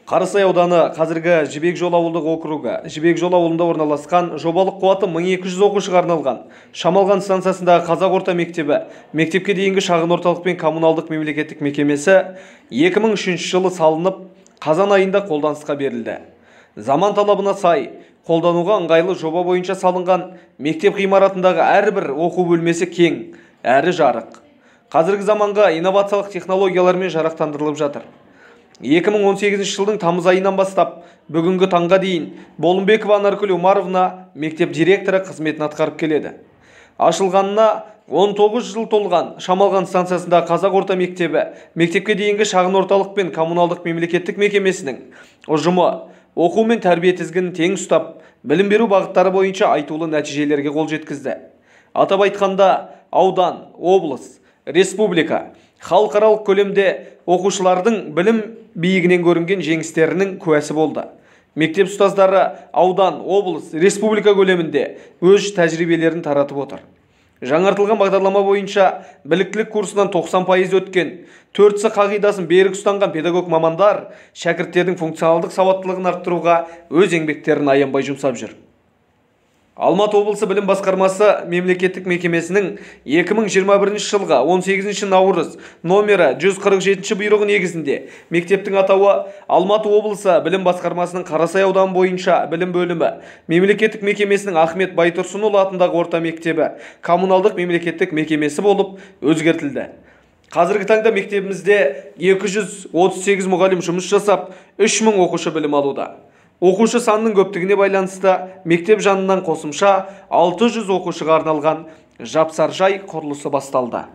Қарасай ауданы қазіргі Жібек Жол ауылдық округі Жібек Жол ауылында орналасқан, жобалық қуаты 1200 оқушыға арналған Шамалған станциясындағы қазақ орта мектебі, мектепке дейінгі шағын орталық пен коммуналдық мемлекеттік мекемесі 2003 жылы салынып, қазан айында қолданысқа берілді. Заман талабына сай, қолдануға ыңғайлы жоба бойынша салынған мектеп ғимаратындағы әрбір оқу бөлмесі кең, әрі жарық. Қазіргі заманға инновациялық технологиялармен жарақтандырылып жатыр. 2018 жылдың тамыз айынан бастап, бүгінгі таңға дейін Болымбекова Анаркүл Умаровна мектеп директоры қызметін атқарып келеді. Ашылғанына 19 жыл толған Шамалған станциясында қазақ орта мектебі, мектепке дейінгі шағын орталық пен коммуналдық мемлекеттік мекемесінің ұжымы оқу мен тәрбие тізгінін тең ұстап, білім беру бағыттары бойынша айтулы нәтижелерге қол жеткізді. Атап айтқанда, аудан, облыс, республика, халықаралық көлемде оқушылардың білім биігінен көрінген жеңістерінің куәсі болды. Мектеп ұстаздары аудан, облыс, республика көлемінде өз тәжірибелерін таратып отыр. Жаңартылған бағдарлама бойынша біліктілік курсынан 90% өткен, 4С қағидасын берік ұстанған педагог мамандар шәкірттердің функционалдық сауаттылығын арттыруға өз еңбектерін аянбай жұмсап жүр. Алматы облысы білім басқармасы мемлекеттік мекемесінің 2021 жылғы 18 наурыз номері 147 бұйрығы негізінде мектептің атауы Алматы облысы білім басқармасының Қарасай ауданы бойынша білім бөлімі, мемлекеттік мекемесінің Ахмет Байтұрсынұлы атындағы орта мектебі, коммуналдық мемлекеттік мекемесі болып өзгертілді. Қазіргі таңда мектебімізде 238 мұғалім жұмыс жасап, 3000 оқушы білім алуда. Оқушы санының көптігіне байланысты мектеп жанынан қосымша 600 оқушыға арналған жапсаржай құрылысы басталды.